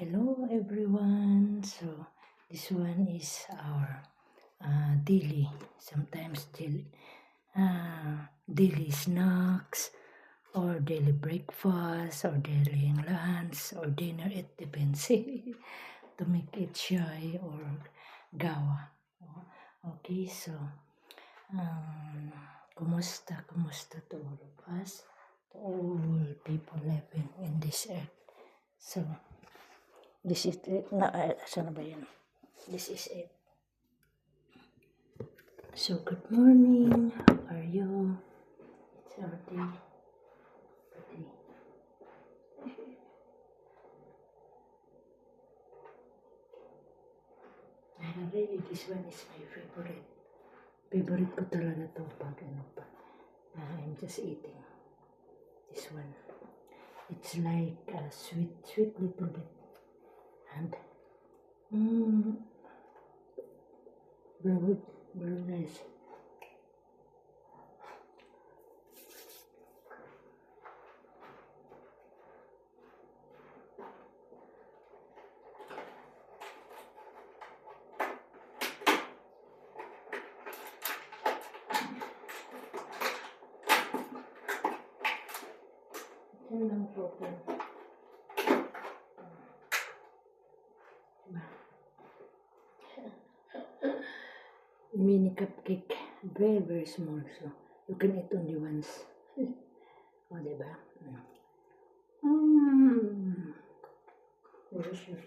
Hello everyone. So this one is our daily, sometimes daily snacks or daily breakfast or daily lunch or dinner. It depends to make it shy or gawa. Okay, so kumusta to all of us, to all people living in this earth. So this is it. Saan na ba yan? This is it. So, good morning. How are you? It's our day. Really, this one is my favorite. Favorite ko talaga to pag ano pa. I'm just eating this one. It's like a sweet little bit. And, very nice. Yan lang po. Mini cupcake, very small, so you can eat only once. O, diba? Delicious.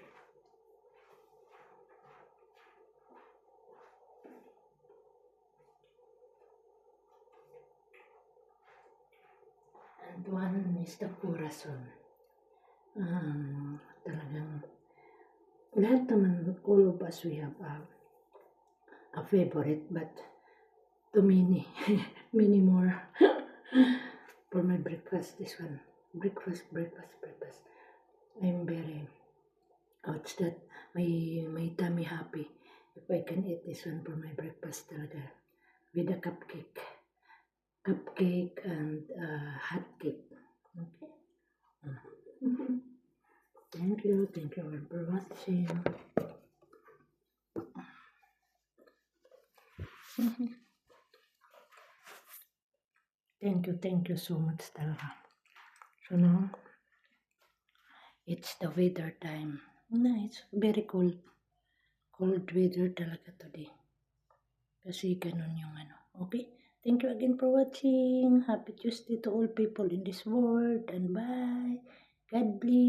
And one is the corazon. Talagang lahat naman, all of us, we have a favorite, but too many, many more. For my breakfast, this one, breakfast. I'm very, what's that, my tummy happy if I can eat this one for my breakfast talaga, with a cupcake and hot cake. Okay. Thank you all for watching. Thank you so much talaga. So now, it's the weather time. No, it's very cold weather talaga today. Kasi ganun yung ano. Okay? Thank you again for watching. Happy Tuesday to all people in this world. And bye. God bless.